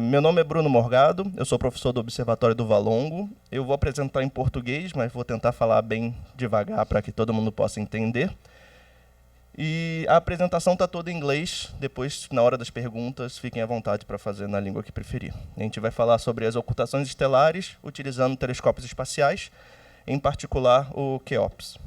Meu nome é Bruno Morgado, eu sou professor do Observatório do Valongo. Eu vou apresentar em português, mas vou tentar falar bem devagar para que todo mundo possa entender. E a apresentação está toda em inglês, depois, na hora das perguntas, fiquem à vontade para fazer na língua que preferir. A gente vai falar sobre as ocultações estelares utilizando telescópios espaciais, em particular o KEOPS.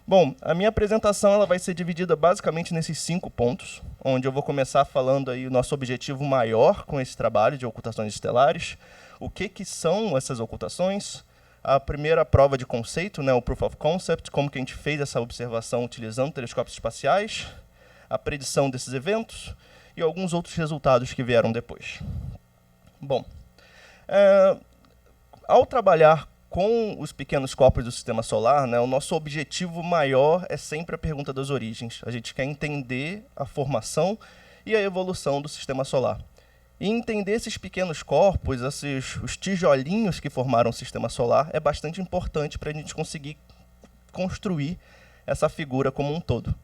Bom, a minha apresentação ela vai ser dividida basicamente nesses 5 pontos, onde eu vou começar falando aí o nosso objetivo maior com esse trabalho de ocultações estelares, o que são essas ocultações, a primeira prova de conceito, né, o Proof of Concept, como que a gente fez essa observação utilizando telescópios espaciais, a predição desses eventos e alguns outros resultados que vieram depois. Bom, ao trabalhar com os pequenos corpos do Sistema Solar, né, o nosso objetivo maior é sempre a pergunta das origens. A gente quer entender a formação e a evolução do Sistema Solar. E entender esses pequenos corpos, os tijolinhos que formaram o Sistema Solar, é bastante importante para a gente conseguir construir essa figura como um todo.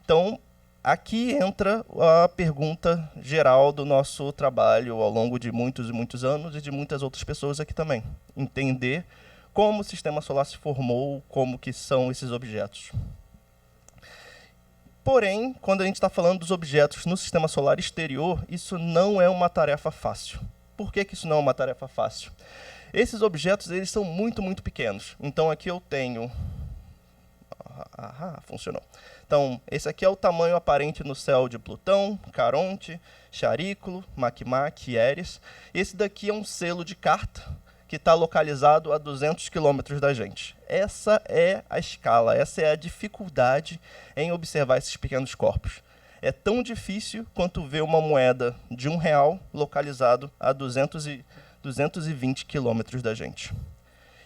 Então, aqui entra a pergunta geral do nosso trabalho ao longo de muitos e muitos anos e de muitas outras pessoas aqui também. Entender como o Sistema Solar se formou, como que são esses objetos. Porém, quando a gente está falando dos objetos no Sistema Solar exterior, isso não é uma tarefa fácil. Por que isso não é uma tarefa fácil? Esses objetos eles são muito, muito pequenos. Então, aqui eu tenho... funcionou. Então, esse aqui é o tamanho aparente no céu de Plutão, Caronte, Charículo, Makemake e Eris. Esse daqui é um selo de carta, que está localizado a 200 quilômetros da gente. Essa é a escala, essa é a dificuldade em observar esses pequenos corpos. É tão difícil quanto ver uma moeda de R$1 localizado a 220 quilômetros da gente.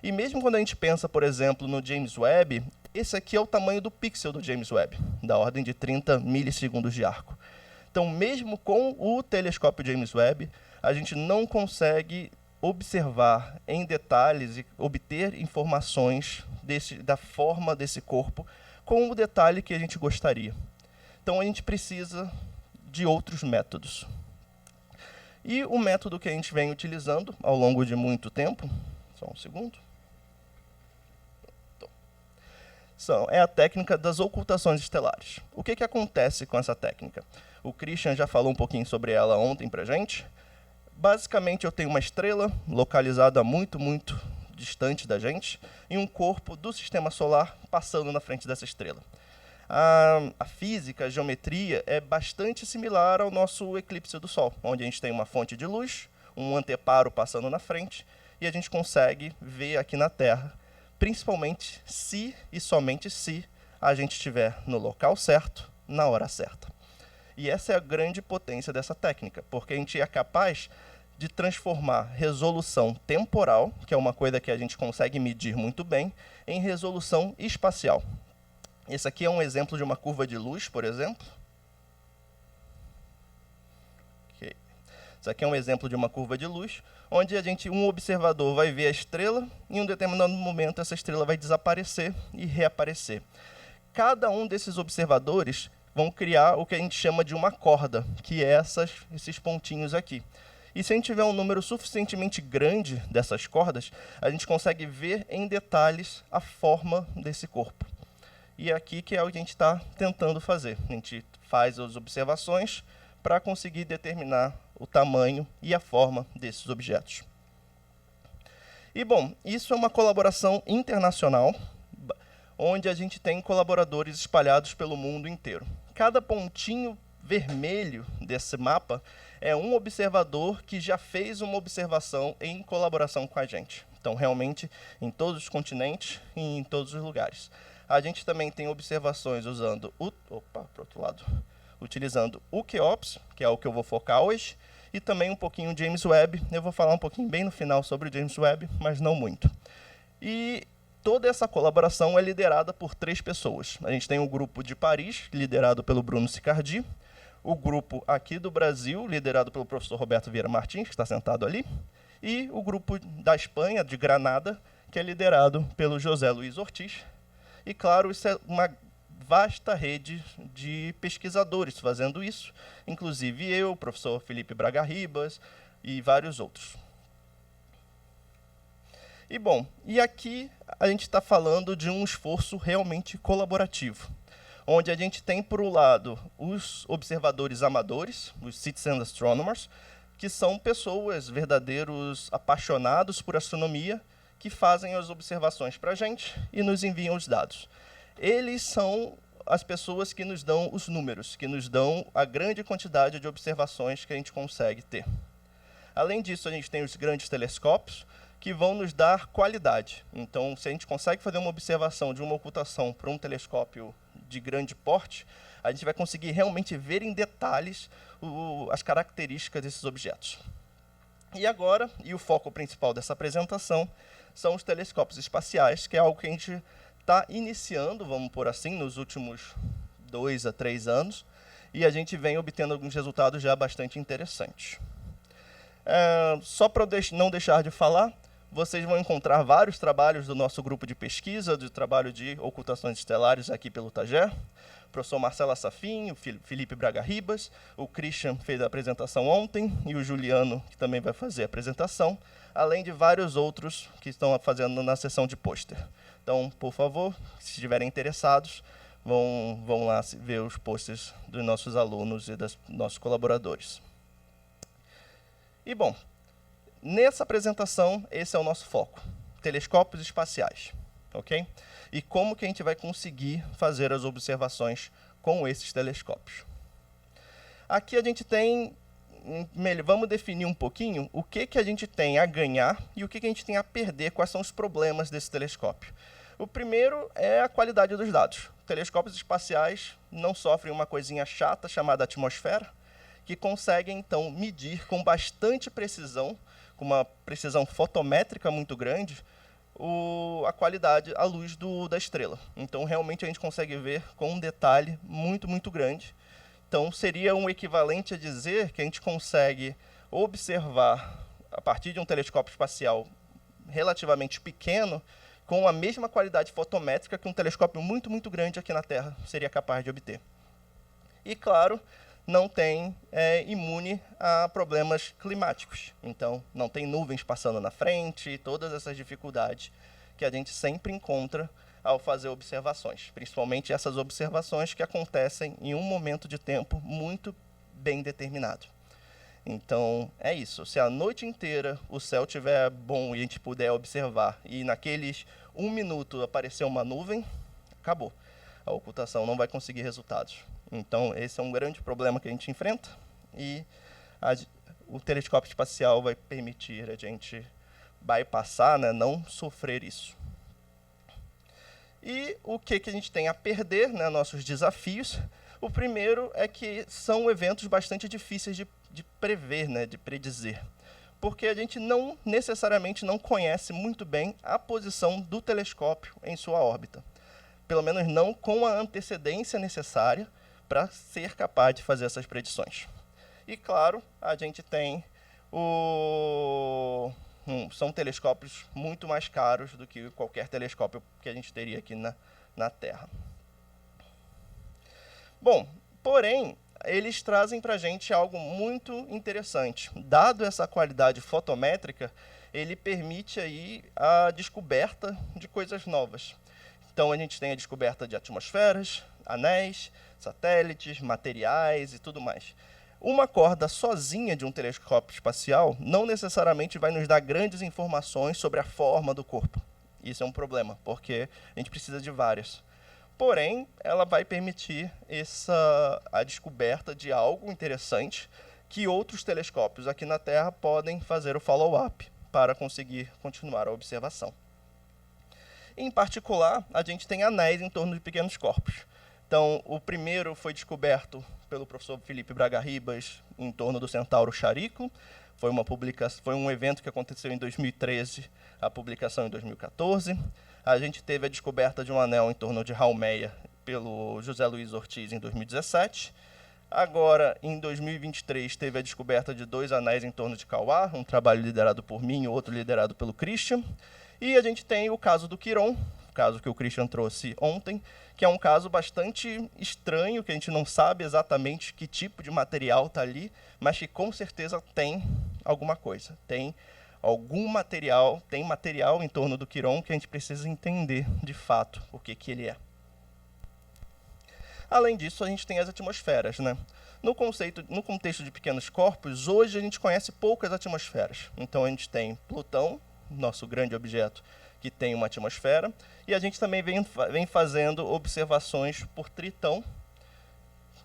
E mesmo quando a gente pensa, por exemplo, no James Webb, esse aqui é o tamanho do pixel do James Webb, da ordem de 30 milissegundos de arco. Então, mesmo com o telescópio James Webb, a gente não consegue observar em detalhes e obter informações da forma desse corpo com o detalhe que a gente gostaria. Então, a gente precisa de outros métodos. E o método que a gente vem utilizando ao longo de muito tempo, só um segundo, é a técnica das ocultações estelares. O que acontece com essa técnica? O Christian já falou um pouquinho sobre ela ontem para a gente. Basicamente, eu tenho uma estrela localizada muito, muito distante da gente e um corpo do Sistema Solar passando na frente dessa estrela. A física, a geometria é bastante similar ao nosso eclipse do Sol, onde a gente tem uma fonte de luz, um anteparo passando na frente e a gente consegue ver aqui na Terra, principalmente se e somente se a gente estiver no local certo, na hora certa. E essa é a grande potência dessa técnica, porque a gente é capaz de transformar resolução temporal, que é uma coisa que a gente consegue medir muito bem, em resolução espacial. Esse aqui é um exemplo de uma curva de luz, por exemplo. Okay. Esse aqui é um exemplo de uma curva de luz, onde um observador vai ver a estrela, e em um determinado momento essa estrela vai desaparecer e reaparecer. Cada um desses observadores vão criar o que a gente chama de uma corda, que é esses pontinhos aqui. E se a gente tiver um número suficientemente grande dessas cordas, a gente consegue ver em detalhes a forma desse corpo. E é aqui que é o que a gente está tentando fazer. A gente faz as observações para conseguir determinar o tamanho e a forma desses objetos. E, bom, isso é uma colaboração internacional, onde a gente tem colaboradores espalhados pelo mundo inteiro. Cada pontinho vermelho desse mapa é um observador que já fez uma observação em colaboração com a gente. Então, realmente, em todos os continentes e em todos os lugares. A gente também tem observações usando utilizando o KEOPS, que é o que eu vou focar hoje, e também um pouquinho o James Webb. Eu vou falar um pouquinho bem no final sobre o James Webb, mas não muito. E toda essa colaboração é liderada por 3 pessoas. A gente tem o grupo de Paris, liderado pelo Bruno Sicardi, o grupo aqui do Brasil, liderado pelo professor Roberto Vieira Martins, que está sentado ali, e o grupo da Espanha, de Granada, que é liderado pelo José Luiz Ortiz. E, claro, isso é uma vasta rede de pesquisadores fazendo isso, inclusive eu, o professor Felipe Braga Ribas e vários outros. E aqui a gente está falando de um esforço realmente colaborativo, onde a gente tem, por um lado, os observadores amadores, os citizen astronomers, que são pessoas, verdadeiros apaixonados por astronomia, que fazem as observações para a gente e nos enviam os dados. Eles são as pessoas que nos dão os números, que nos dão a grande quantidade de observações que a gente consegue ter. Além disso, a gente tem os grandes telescópios, que vão nos dar qualidade. Então, se a gente consegue fazer uma observação de uma ocultação para um telescópio de grande porte, a gente vai conseguir realmente ver em detalhes as características desses objetos. E agora, o foco principal dessa apresentação, são os telescópios espaciais, que é algo que a gente está iniciando, vamos pôr assim, nos últimos 2 a 3 anos, e a gente vem obtendo alguns resultados já bastante interessantes. Só para não deixar de falar, vocês vão encontrar vários trabalhos do nosso grupo de pesquisa, do trabalho de ocultações estelares aqui pelo TAGE. O professor Marcelo Assafin, o Felipe Braga Ribas, o Christian fez a apresentação ontem, e o Juliano, que também vai fazer a apresentação, além de vários outros que estão fazendo na sessão de pôster. Então, por favor, se estiverem interessados, vão lá ver os pôsteres dos nossos alunos e dos nossos colaboradores. E, bom, nessa apresentação, esse é o nosso foco, telescópios espaciais, ok? E como que a gente vai conseguir fazer as observações com esses telescópios. Aqui a gente tem, vamos definir um pouquinho o que a gente tem a ganhar e o que a gente tem a perder, quais são os problemas desse telescópio. O primeiro é a qualidade dos dados. Telescópios espaciais não sofrem uma coisinha chata chamada atmosfera, que conseguem, então, medir com bastante precisão, com uma precisão fotométrica muito grande, a qualidade, a luz da estrela. Então, realmente, a gente consegue ver com um detalhe muito, muito grande. Então, seria um equivalente a dizer que a gente consegue observar, a partir de um telescópio espacial relativamente pequeno, com a mesma qualidade fotométrica que um telescópio muito, muito grande aqui na Terra seria capaz de obter. E, claro, não tem imune a problemas climáticos. Então, não tem nuvens passando na frente, todas essas dificuldades que a gente sempre encontra ao fazer observações, principalmente essas observações que acontecem em um momento de tempo muito bem determinado. Então, é isso. Se a noite inteira o céu estiver bom e a gente puder observar, e naqueles 1 minuto aparecer uma nuvem, acabou. A ocultação não vai conseguir resultados. Então, esse é um grande problema que a gente enfrenta, e o telescópio espacial vai permitir a gente bypassar, né, não sofrer isso. E o que a gente tem a perder, né, nossos desafios? O primeiro é que são eventos bastante difíceis de prever, né, de predizer, porque a gente não necessariamente não conhece muito bem a posição do telescópio em sua órbita, pelo menos não com a antecedência necessária para ser capaz de fazer essas predições. E, claro, a gente tem são telescópios muito mais caros do que qualquer telescópio que a gente teria aqui na Terra. Bom, porém, eles trazem para a gente algo muito interessante. Dado essa qualidade fotométrica, ele permite aí a descoberta de coisas novas. Então, a gente tem a descoberta de atmosferas, anéis, satélites, materiais e tudo mais. Uma corda sozinha de um telescópio espacial não necessariamente vai nos dar grandes informações sobre a forma do corpo. Isso é um problema, porque a gente precisa de várias. Porém, ela vai permitir a descoberta de algo interessante que outros telescópios aqui na Terra podem fazer o follow-up para conseguir continuar a observação. Em particular, a gente tem anéis em torno de pequenos corpos. Então, o primeiro foi descoberto pelo professor Felipe Braga Ribas em torno do Centauro Charico. Foi um evento que aconteceu em 2013, a publicação em 2014. A gente teve a descoberta de um anel em torno de Haumea pelo José Luiz Ortiz em 2017. Agora, em 2023, teve a descoberta de 2 anéis em torno de Kawar, um trabalho liderado por mim e outro liderado pelo Christian. E a gente tem o caso do Quiron, caso que o Christian trouxe ontem, que é um caso bastante estranho, que a gente não sabe exatamente que tipo de material está ali, mas que com certeza tem alguma coisa, tem algum material, tem material em torno do Quiron que a gente precisa entender de fato o que ele é. Além disso, a gente tem as atmosferas, né? No contexto de pequenos corpos, hoje a gente conhece poucas atmosferas. Então a gente tem Plutão, nosso grande objeto, que tem uma atmosfera, e a gente também vem fazendo observações por Tritão,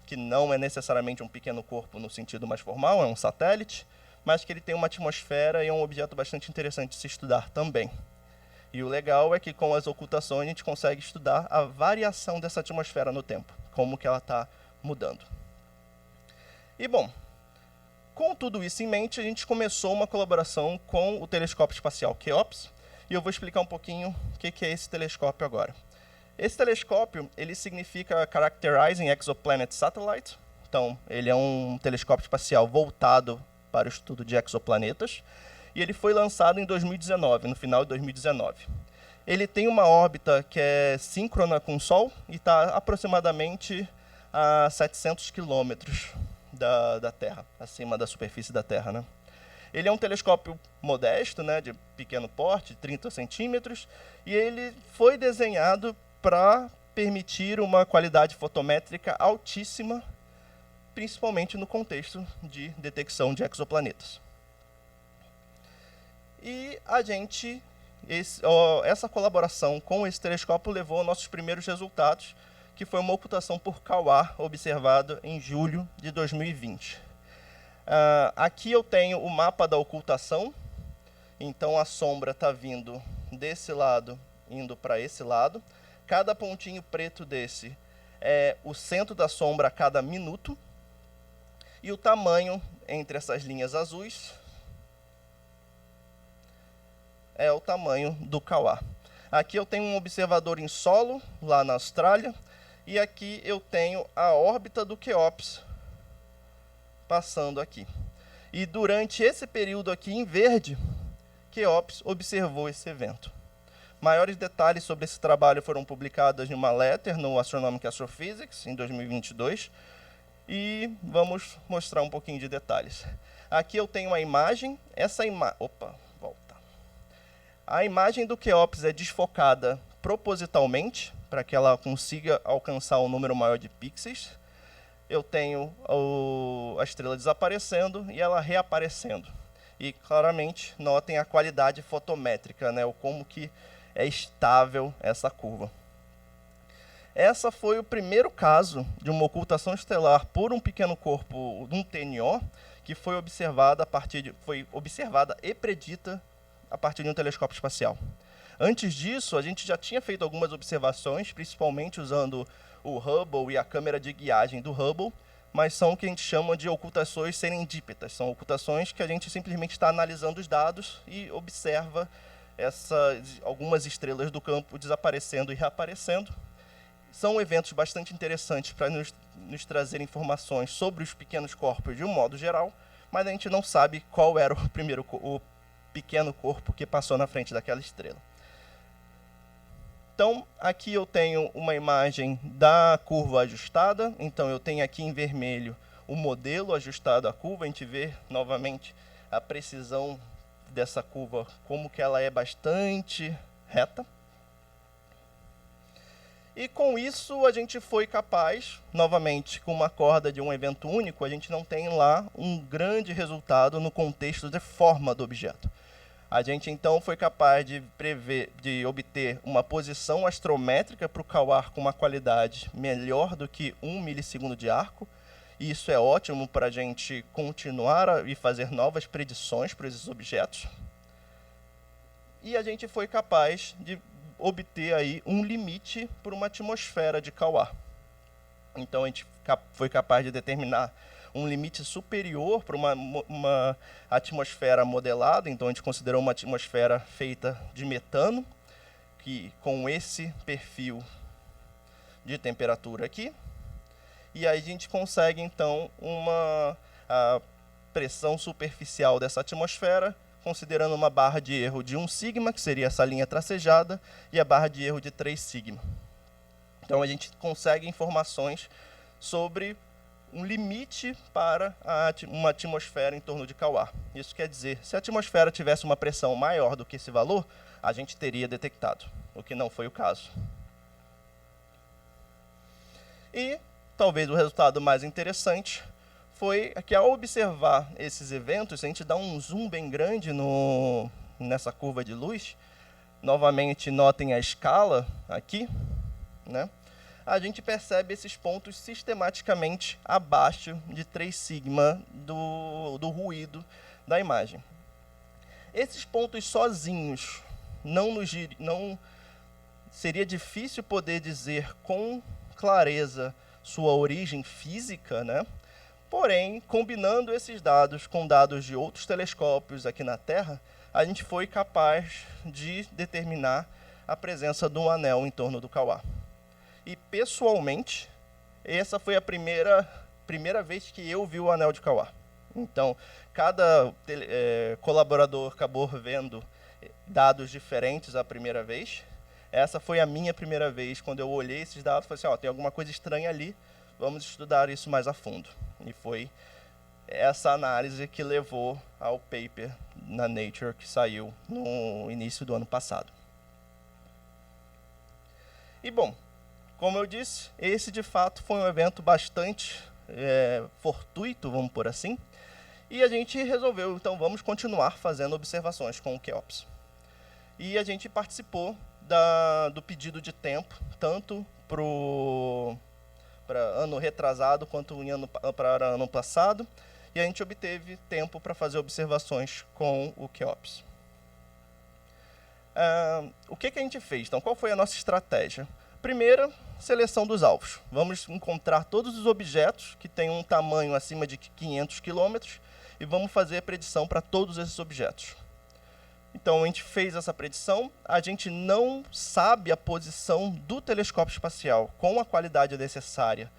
que não é necessariamente um pequeno corpo no sentido mais formal, é um satélite, mas que ele tem uma atmosfera e é um objeto bastante interessante de se estudar também. E o legal é que com as ocultações a gente consegue estudar a variação dessa atmosfera no tempo, como que ela está mudando. E bom, com tudo isso em mente, a gente começou uma colaboração com o telescópio espacial Keops, e eu vou explicar um pouquinho o que é esse telescópio agora. Esse telescópio, ele significa Characterizing Exoplanet Satellite, então ele é um telescópio espacial voltado para o estudo de exoplanetas, e ele foi lançado em 2019, no final de 2019. Ele tem uma órbita que é síncrona com o Sol e está aproximadamente a 700 quilômetros da Terra, acima da superfície da Terra, né? Ele é um telescópio modesto, né, de pequeno porte, 30 centímetros, e ele foi desenhado para permitir uma qualidade fotométrica altíssima, principalmente no contexto de detecção de exoplanetas. E essa colaboração com esse telescópio levou aos nossos primeiros resultados, que foi uma ocultação por Quasar observado em julho de 2020. Aqui eu tenho o mapa da ocultação, então a sombra está vindo desse lado, indo para esse lado. Cada pontinho preto desse é o centro da sombra a cada minuto, e o tamanho entre essas linhas azuis é o tamanho do Quasar. Aqui eu tenho um observador em solo, lá na Austrália, e aqui eu tenho a órbita do Keops passando aqui. E durante esse período aqui em verde, Keops observou esse evento. Maiores detalhes sobre esse trabalho foram publicados em uma letter no Astronomical Astrophysics, em 2022, e vamos mostrar um pouquinho de detalhes. Aqui eu tenho a imagem, a imagem do Keops é desfocada propositalmente, para que ela consiga alcançar um número maior de pixels. Eu tenho a estrela desaparecendo e ela reaparecendo. E claramente notem a qualidade fotométrica, né, como que é estável essa curva. Essa foi o primeiro caso de uma ocultação estelar por um pequeno corpo, um TNO, que foi observada e predita a partir de um telescópio espacial. Antes disso, a gente já tinha feito algumas observações, principalmente usando o Hubble e a câmera de guiagem do Hubble, mas são o que a gente chama de ocultações serendípitas. São ocultações que a gente simplesmente está analisando os dados e observa algumas estrelas do campo desaparecendo e reaparecendo. São eventos bastante interessantes para nos trazer informações sobre os pequenos corpos de um modo geral, mas a gente não sabe qual era o pequeno corpo que passou na frente daquela estrela. Então, aqui eu tenho uma imagem da curva ajustada. Então, eu tenho aqui em vermelho o modelo ajustado à curva. A gente vê novamente a precisão dessa curva, como que ela é bastante reta. E com isso, a gente foi capaz, novamente, com uma corda de um evento único, a gente não tem lá um grande resultado no contexto de forma do objeto. A gente, então, foi capaz de obter uma posição astrométrica para o Quasar com uma qualidade melhor do que 1 milissegundo de arco. E isso é ótimo para a gente continuar e fazer novas predições para esses objetos. E a gente foi capaz de obter aí um limite por uma atmosfera de Quasar. Então, a gente foi capaz de determinar um limite superior para uma atmosfera modelada. Então, a gente considerou uma atmosfera feita de metano, que com esse perfil de temperatura aqui. E aí a gente consegue, então, a pressão superficial dessa atmosfera considerando uma barra de erro de 1 sigma, que seria essa linha tracejada, e a barra de erro de 3 sigma. Então, a gente consegue informações sobre um limite para uma atmosfera em torno de Kawar. Isso quer dizer, se a atmosfera tivesse uma pressão maior do que esse valor, a gente teria detectado, o que não foi o caso. E talvez o resultado mais interessante foi que, ao observar esses eventos, se a gente dá um zoom bem grande nessa curva de luz, novamente notem a escala aqui, né? A gente percebe esses pontos sistematicamente abaixo de 3 sigma do ruído da imagem. Esses pontos sozinhos, não seria difícil poder dizer com clareza sua origem física, né? Porém, combinando esses dados com dados de outros telescópios aqui na Terra, a gente foi capaz de determinar a presença de um anel em torno do Kawar. E, pessoalmente, essa foi a primeira vez que eu vi o anel de Kawar. Então, cada colaborador acabou vendo dados diferentes a primeira vez. Essa foi a minha primeira vez, quando eu olhei esses dados, falei assim, tem alguma coisa estranha ali, vamos estudar isso mais a fundo. E foi essa análise que levou ao paper na Nature, que saiu no início do ano passado. E, bom, como eu disse, esse de fato foi um evento bastante fortuito, vamos por assim, e a gente resolveu, então, vamos continuar fazendo observações com o Keops. E a gente participou do pedido de tempo, tanto para ano retrasado quanto para ano passado, e a gente obteve tempo para fazer observações com o Keops. O que a gente fez? Então, qual foi a nossa estratégia? Primeira, seleção dos alvos. Vamos encontrar todos os objetos que têm um tamanho acima de 500 km e vamos fazer a predição para todos esses objetos. Então, a gente fez essa predição, a gente não sabe a posição do telescópio espacial com a qualidade necessária,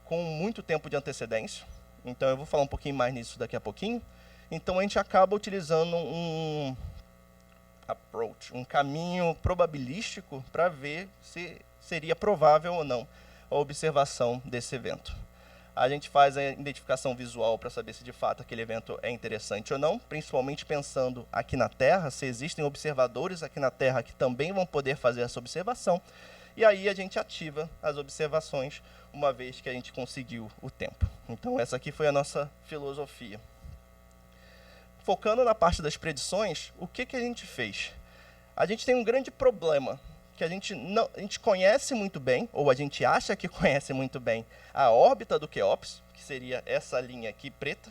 com muito tempo de antecedência. Então, eu vou falar um pouquinho mais nisso daqui a pouquinho. Então, a gente acaba utilizando um caminho probabilístico para ver se seria provável ou não a observação desse evento. A gente faz a identificação visual para saber se de fato aquele evento é interessante ou não, principalmente pensando aqui na Terra, se existem observadores aqui na Terra que também vão poder fazer essa observação, e aí a gente ativa as observações uma vez que a gente conseguiu o tempo. Então essa aqui foi a nossa filosofia. Focando na parte das predições, o que a gente fez? A gente tem um grande problema, que a gente conhece muito bem, ou a gente acha que conhece muito bem, a órbita do Keops, que seria essa linha aqui preta,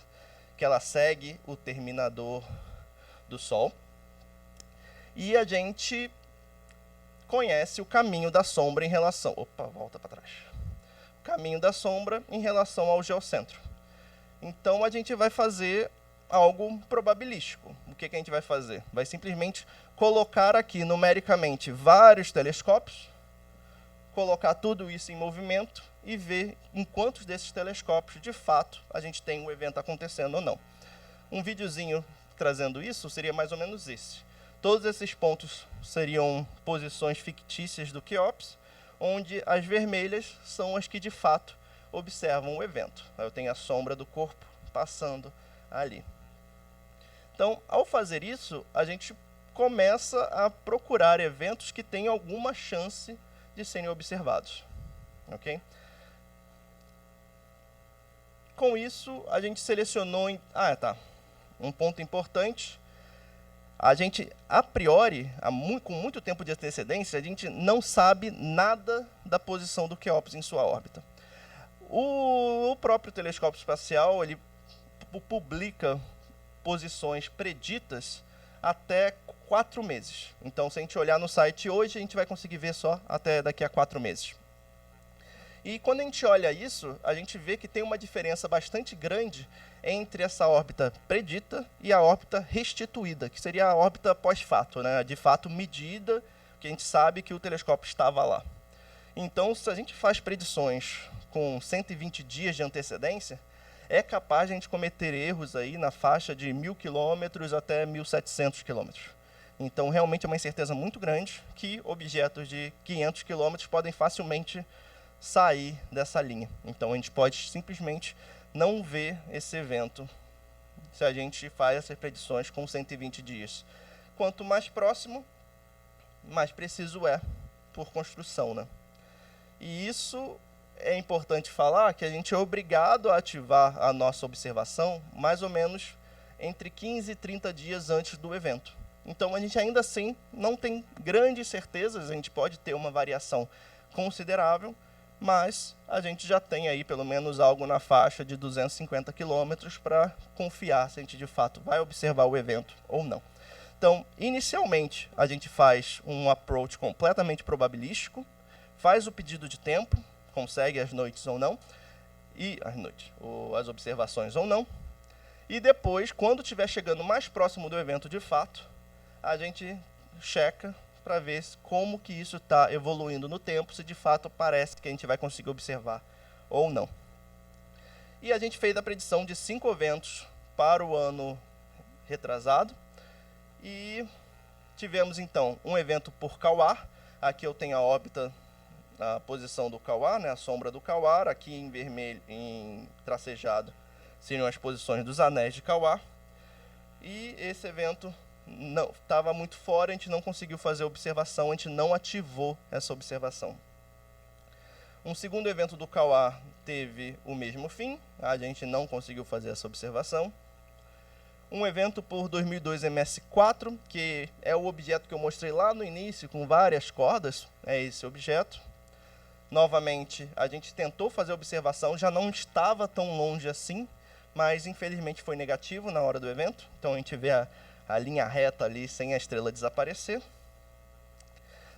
que ela segue o terminador do Sol. E a gente conhece o caminho da sombra em relação... Opa, volta para trás. O caminho da sombra em relação ao geocentro. Então, a gente vai fazer algo probabilístico. O que a gente vai fazer? Vai simplesmente colocar aqui numericamente vários telescópios, colocar tudo isso em movimento e ver em quantos desses telescópios, de fato, a gente tem um evento acontecendo ou não. Um videozinho trazendo isso seria mais ou menos esse. Todos esses pontos seriam posições fictícias do Keops, onde as vermelhas são as que, de fato, observam o evento. Eu tenho a sombra do corpo passando ali. Então, ao fazer isso, a gente começa a procurar eventos que tenham alguma chance de serem observados. Ok? Com isso, a gente selecionou... Um ponto importante. A gente, a priori, com muito tempo de antecedência, a gente não sabe nada da posição do Keops em sua órbita. O próprio telescópio espacial, ele publica posições preditas até 4 meses. Então, se a gente olhar no site hoje, a gente vai conseguir ver só até daqui a 4 meses. E quando a gente olha isso, a gente vê que tem uma diferença bastante grande entre essa órbita predita e a órbita restituída, que seria a órbita pós-fato, né? De fato medida, que a gente sabe que o telescópio estava lá. Então, se a gente faz predições com 120 dias de antecedência, é capaz de a gente cometer erros aí na faixa de 1.000 km até 1.700 km. Então, realmente é uma incerteza muito grande que objetos de 500 km podem facilmente sair dessa linha. Então, a gente pode simplesmente não ver esse evento se a gente faz essas predições com 120 dias. Quanto mais próximo, mais preciso é por construção, né? E isso é importante falar que a gente é obrigado a ativar a nossa observação mais ou menos entre 15 e 30 dias antes do evento. Então, a gente ainda assim não tem grandes certezas, a gente pode ter uma variação considerável, mas a gente já tem aí pelo menos algo na faixa de 250 quilômetros para confiar se a gente de fato vai observar o evento ou não. Então, inicialmente, a gente faz um approach completamente probabilístico, faz o pedido de tempo, consegue as noites ou não, ou as observações ou não, e depois, quando estiver chegando mais próximo do evento de fato, a gente checa para ver como que isso está evoluindo no tempo, se de fato parece que a gente vai conseguir observar ou não. E a gente fez a predição de 5 eventos para o ano retrasado, e tivemos então um evento por Kawar. Aqui eu tenho a órbita, a posição do Kawar, né, a sombra do Kawar. Aqui em vermelho, em tracejado, seriam as posições dos anéis de Kawar. E esse evento não estava muito fora, a gente não conseguiu fazer a observação, a gente não ativou essa observação. Um segundo evento do Kawar teve o mesmo fim, a gente não conseguiu fazer essa observação. Um evento por 2002 MS4, que é o objeto que eu mostrei lá no início, com várias cordas, é esse objeto. Novamente, a gente tentou fazer a observação, já não estava tão longe assim, mas infelizmente foi negativo na hora do evento. Então a gente vê a linha reta ali sem a estrela desaparecer.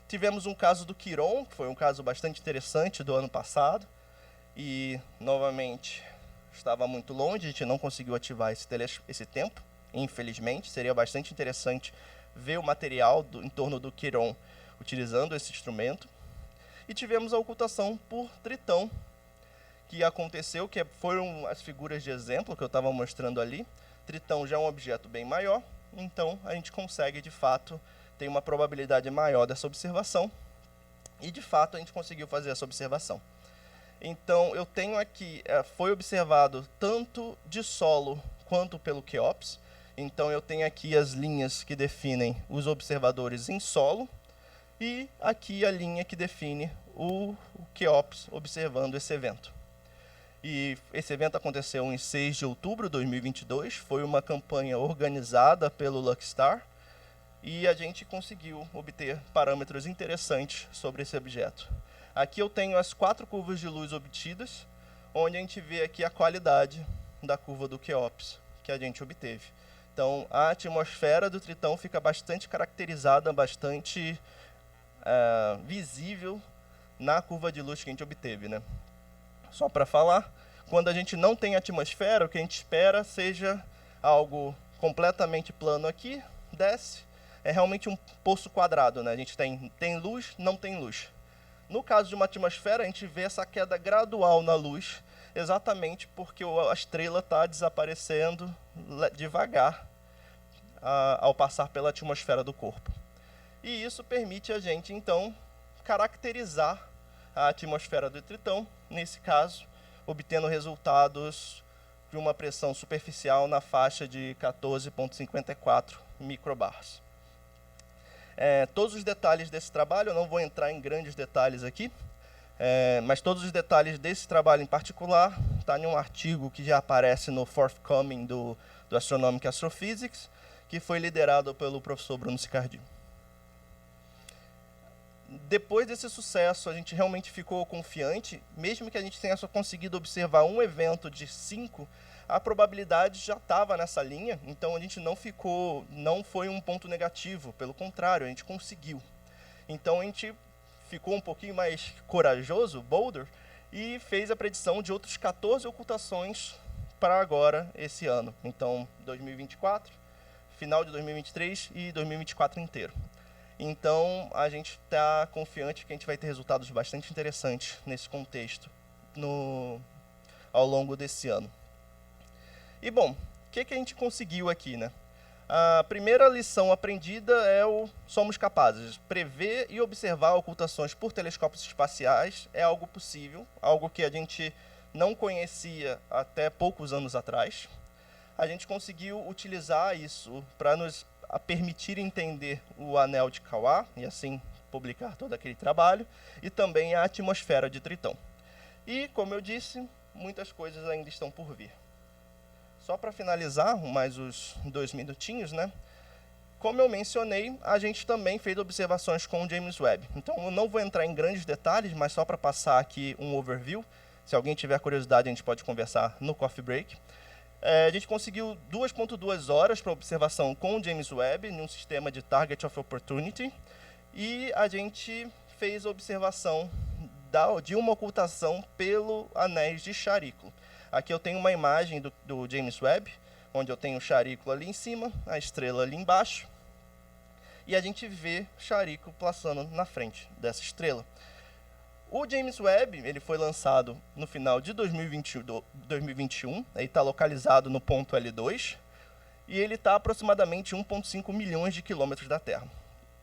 Tivemos um caso do Quiron, que foi um caso bastante interessante do ano passado, e novamente estava muito longe, a gente não conseguiu ativar esse tempo, infelizmente. Seria bastante interessante ver o material em torno do Quiron utilizando esse instrumento. E tivemos a ocultação por Tritão, que aconteceu, que foram as figuras de exemplo que eu estava mostrando ali. Tritão já é um objeto bem maior, então a gente consegue, de fato, ter uma probabilidade maior dessa observação. E, de fato, a gente conseguiu fazer essa observação. Então, eu tenho aqui, foi observado tanto de solo quanto pelo Quéops. Então, eu tenho aqui as linhas que definem os observadores em solo, e aqui a linha que define o Quéops observando esse evento. E esse evento aconteceu em 6 de outubro de 2022, foi uma campanha organizada pelo Luckstar, e a gente conseguiu obter parâmetros interessantes sobre esse objeto. Aqui eu tenho as 4 curvas de luz obtidas, onde a gente vê aqui a qualidade da curva do Quéops que a gente obteve. Então, a atmosfera do Tritão fica bastante caracterizada, bastante visível na curva de luz que a gente obteve, né? Só para falar, quando a gente não tem atmosfera, o que a gente espera seja algo completamente plano aqui, desce, é realmente um poço quadrado, né? A gente tem luz, não tem luz. No caso de uma atmosfera, a gente vê essa queda gradual na luz, exatamente porque a estrela está desaparecendo devagar ao passar pela atmosfera do corpo. E isso permite a gente, então, caracterizar a atmosfera do Tritão, nesse caso, obtendo resultados de uma pressão superficial na faixa de 14,54 microbars. Todos os detalhes desse trabalho, eu não vou entrar em grandes detalhes aqui, mas todos os detalhes desse trabalho em particular está em um artigo que já aparece no Forthcoming do Astronomic Astrophysics, que foi liderado pelo professor Bruno Siccardi. Depois desse sucesso, a gente realmente ficou confiante, mesmo que a gente tenha só conseguido observar um evento de 5, a probabilidade já estava nessa linha, então a gente não foi um ponto negativo, pelo contrário, a gente conseguiu. Então a gente ficou um pouquinho mais corajoso, bolder, e fez a predição de outros 14 ocultações para agora, esse ano. Então, 2024, final de 2023 e 2024 inteiro. Então, a gente está confiante que a gente vai ter resultados bastante interessantes nesse contexto ao longo desse ano. E, bom, o que a gente conseguiu aqui, né? A primeira lição aprendida é somos capazes. Prever e observar ocultações por telescópios espaciais é algo possível, algo que a gente não conhecia até poucos anos atrás. A gente conseguiu utilizar isso para nos permitir entender o anel de Kawah, e assim publicar todo aquele trabalho, e também a atmosfera de Tritão. E, como eu disse, muitas coisas ainda estão por vir. Só para finalizar, mais os 2 minutinhos, né? Como eu mencionei, a gente também fez observações com o James Webb. Então, eu não vou entrar em grandes detalhes, mas só para passar aqui um overview. Se alguém tiver curiosidade, a gente pode conversar no coffee break. A gente conseguiu 2,2 horas para observação com o James Webb, em um sistema de Target of Opportunity. E a gente fez observação de uma ocultação pelo anéis de Charículo. Aqui eu tenho uma imagem do James Webb, onde eu tenho o Charículo ali em cima, a estrela ali embaixo, e a gente vê o Charículo passando na frente dessa estrela. O James Webb ele foi lançado no final de 2021, ele está localizado no ponto L2, e ele está a aproximadamente 1,5 milhões de quilômetros da Terra.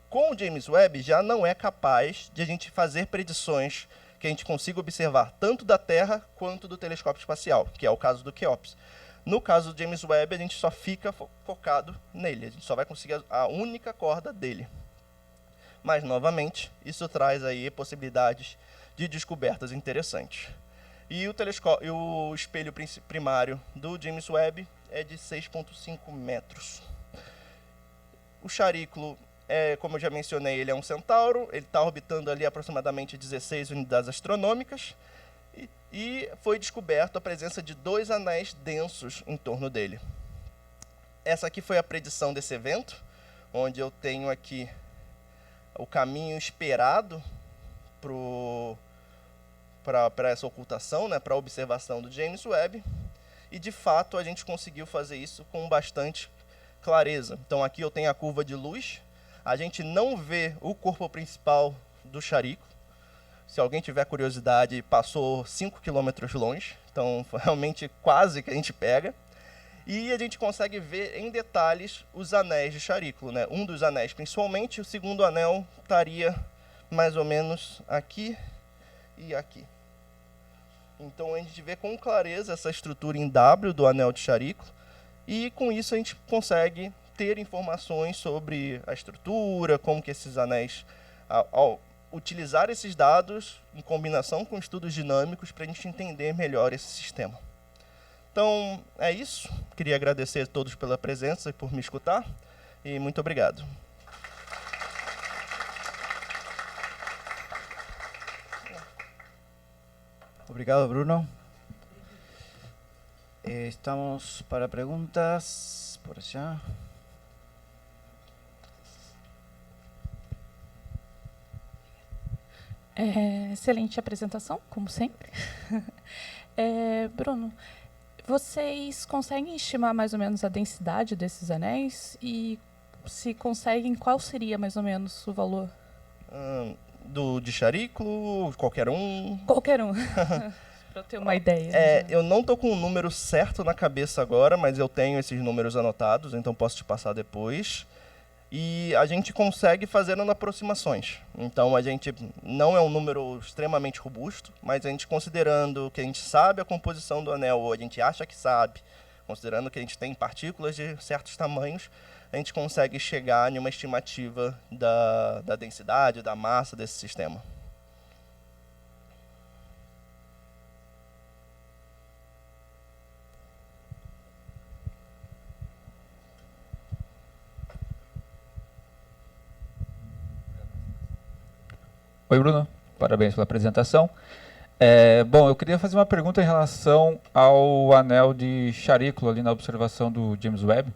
Com o James Webb já não é capaz de a gente fazer predições que a gente consiga observar tanto da Terra quanto do telescópio espacial, que é o caso do Keops. No caso do James Webb, a gente só fica focado nele, a gente só vai conseguir a única corda dele. Mas, novamente, isso traz aí possibilidades de descobertas interessantes. E o espelho primário do James Webb é de 6,5 metros. O Charículo, como eu já mencionei, ele é um centauro, ele está orbitando ali aproximadamente 16 unidades astronômicas, e foi descoberto a presença de 2 anéis densos em torno dele. Essa aqui foi a predição desse evento, onde eu tenho aqui o caminho esperado para essa ocultação, né, para a observação do James Webb, e de fato a gente conseguiu fazer isso com bastante clareza. Então aqui eu tenho a curva de luz, a gente não vê o corpo principal do Charículo. Se alguém tiver curiosidade, passou 5 quilômetros longe, então realmente quase que a gente pega. E a gente consegue ver em detalhes os anéis de Charículo, né? Um dos anéis principalmente, o segundo anel estaria mais ou menos aqui e aqui. Então a gente vê com clareza essa estrutura em W do anel de Charículo, e com isso a gente consegue ter informações sobre a estrutura, como que esses anéis, ao utilizar esses dados em combinação com estudos dinâmicos para a gente entender melhor esse sistema. Então, é isso. Queria agradecer a todos pela presença e por me escutar, e muito obrigado. Obrigado, Bruno. Estamos para perguntas por allá. Excelente apresentação, como sempre. Bruno, vocês conseguem estimar mais ou menos a densidade desses anéis? E se conseguem, qual seria mais ou menos o valor? De Charículo, qualquer um? Qualquer um, para eu ter uma ideia. Eu não estou com o número certo na cabeça agora, mas eu tenho esses números anotados, então posso te passar depois. E a gente consegue fazendo aproximações. Então, a gente não é um número extremamente robusto, mas a gente, considerando que a gente sabe a composição do anel, ou a gente acha que sabe, considerando que a gente tem partículas de certos tamanhos, a gente consegue chegar em uma estimativa da densidade, da massa desse sistema. Oi, Bruno. Parabéns pela apresentação. Bom, eu queria fazer uma pergunta em relação ao anel de Charículo ali na observação do James Webb.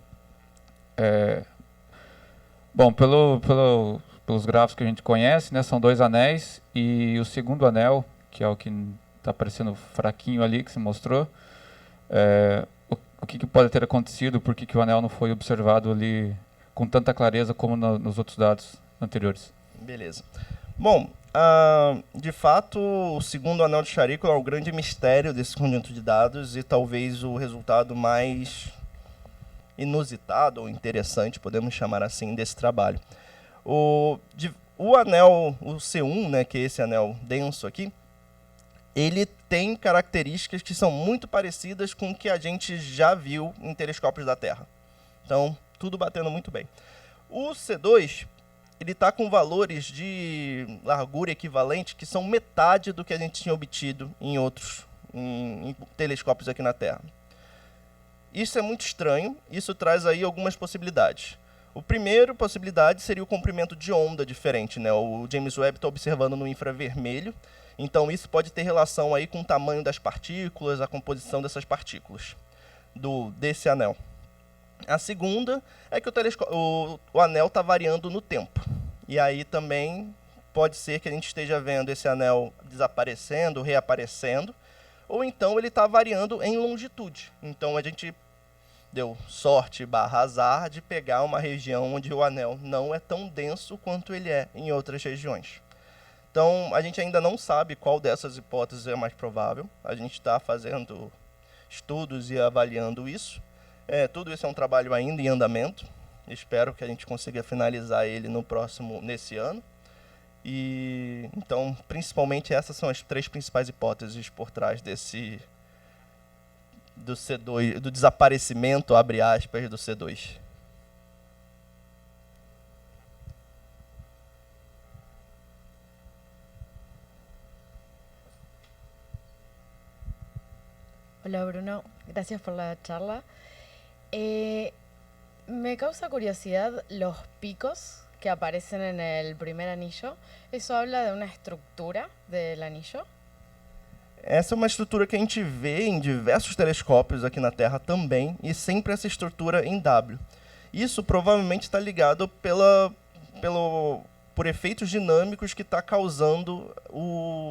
Bom, pelos gráficos que a gente conhece, né, são 2 anéis, e o segundo anel, que é o que está aparecendo fraquinho ali, que se mostrou, o que pode ter acontecido, por que o anel não foi observado ali com tanta clareza como nos outros dados anteriores? Beleza. Bom, De fato, o segundo anel de Sharícula é o grande mistério desse conjunto de dados e talvez o resultado mais inusitado ou interessante, podemos chamar assim, desse trabalho. O anel, o C1, né, que é esse anel denso aqui, ele tem características que são muito parecidas com o que a gente já viu em telescópios da Terra. Então, tudo batendo muito bem. O C2, ele está com valores de largura equivalente que são metade do que a gente tinha obtido em outros em telescópios aqui na Terra. Isso é muito estranho, isso traz aí algumas possibilidades. O primeiro possibilidade seria o comprimento de onda diferente, né? O James Webb está observando no infravermelho, então isso pode ter relação aí com o tamanho das partículas, a composição dessas partículas desse anel. A segunda é que o anel está variando no tempo. E aí também pode ser que a gente esteja vendo esse anel desaparecendo, reaparecendo, ou então ele está variando em longitude. Então a gente deu sorte / azar de pegar uma região onde o anel não é tão denso quanto ele é em outras regiões. Então a gente ainda não sabe qual dessas hipóteses é mais provável. A gente está fazendo estudos e avaliando isso. Tudo isso é um trabalho ainda em andamento. Espero que a gente consiga finalizar ele nesse ano. E então, principalmente essas são as 3 principais hipóteses por trás do C2, do desaparecimento, abre aspas, do C2. Hola Bruno, gracias por la charla. Me causa curiosidad los picos que aparecen en el primer anillo. ¿Eso habla de una estructura del anillo? Essa é uma estrutura que a gente vê em diversos telescópios aqui na Terra também, e sempre essa estrutura em W. Isso provavelmente está ligado por efeitos dinâmicos que está causando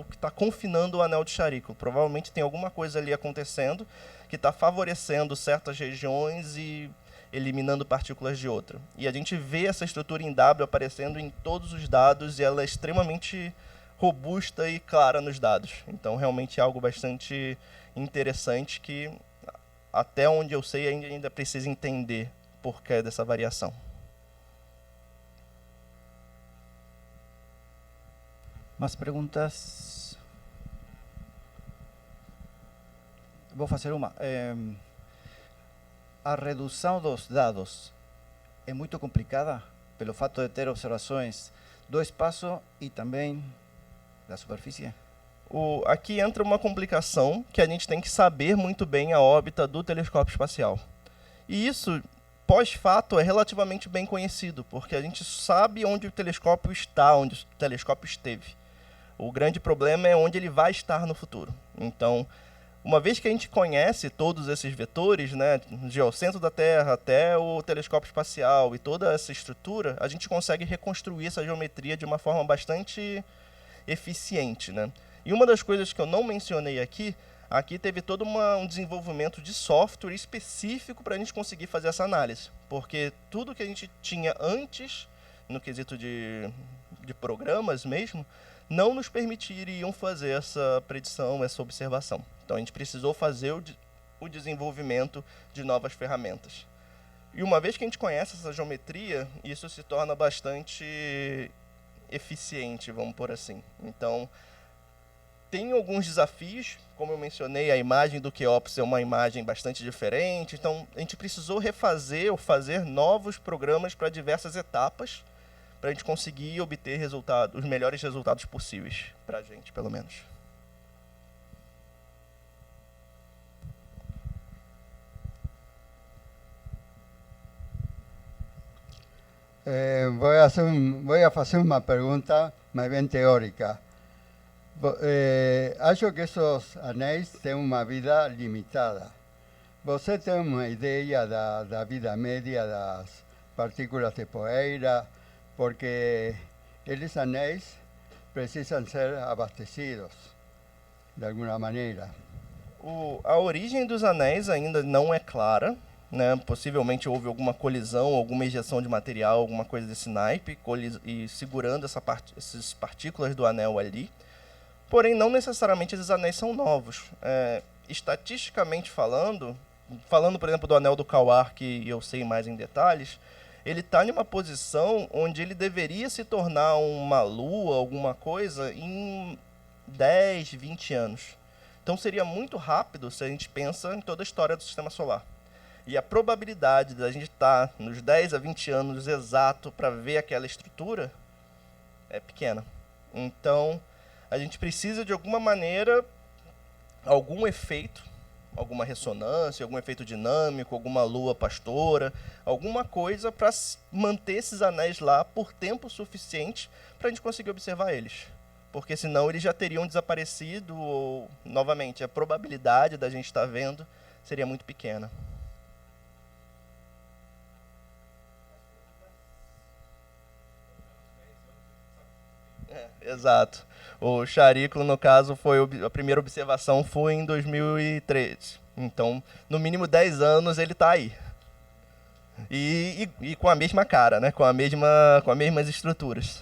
que está confinando o anel de Sharícula. Provavelmente tem alguma coisa ali acontecendo que está favorecendo certas regiões e eliminando partículas de outra. E a gente vê essa estrutura em W aparecendo em todos os dados e ela é extremamente robusta e clara nos dados. Então, realmente é algo bastante interessante que, até onde eu sei, ainda precisa entender por que dessa variação. Mais perguntas? Vou fazer uma. A redução dos dados é muito complicada pelo fato de ter observações do espaço e também da superfície? Aqui entra uma complicação que a gente tem que saber muito bem a órbita do telescópio espacial. E isso, pós-fato, é relativamente bem conhecido, porque a gente sabe onde o telescópio está, onde o telescópio esteve. O grande problema é onde ele vai estar no futuro. Então, uma vez que a gente conhece todos esses vetores, né, do geocentro da Terra até o telescópio espacial e toda essa estrutura, a gente consegue reconstruir essa geometria de uma forma bastante eficiente, né? E uma das coisas que eu não mencionei aqui teve todo um desenvolvimento de software específico para a gente conseguir fazer essa análise, porque tudo que a gente tinha antes, no quesito de programas mesmo, não nos permitiriam fazer essa predição, essa observação. Então a gente precisou fazer o desenvolvimento de novas ferramentas. E uma vez que a gente conhece essa geometria, isso se torna bastante eficiente, vamos por assim. Então, tem alguns desafios, como eu mencionei, a imagem do Keops é uma imagem bastante diferente, então a gente precisou refazer ou fazer novos programas para diversas etapas, para a gente conseguir obter os melhores resultados possíveis, para a gente, pelo menos. Voy a hacer uma pergunta mais bem teórica. Acho que esses anéis têm uma vida limitada. Você tem uma ideia da vida média das partículas de poeira? Porque eles anéis precisam ser abastecidos de alguma maneira. A origem dos anéis ainda não é clara, né? Possivelmente houve alguma colisão, alguma ejeção de material, alguma coisa desse naipe, e segurando essas partículas do anel ali. Porém, não necessariamente esses anéis são novos. Estatisticamente falando, por exemplo, do anel do Kawar, que eu sei mais em detalhes, ele está em uma posição onde ele deveria se tornar uma lua, alguma coisa, em 10, 20 anos. Então seria muito rápido se a gente pensa em toda a história do Sistema Solar. E a probabilidade da gente estar nos 10 a 20 anos exato para ver aquela estrutura é pequena. Então, a gente precisa, de alguma maneira, algum efeito, alguma ressonância, algum efeito dinâmico, alguma lua pastora, alguma coisa para manter esses anéis lá por tempo suficiente para a gente conseguir observar eles. Porque senão eles já teriam desaparecido, ou, novamente, a probabilidade da gente estar vendo seria muito pequena. Exato. O Chariclo, no caso, a primeira observação foi em 2013. Então, no mínimo 10 anos ele está aí. E com a mesma cara, né? Com as mesmas estruturas.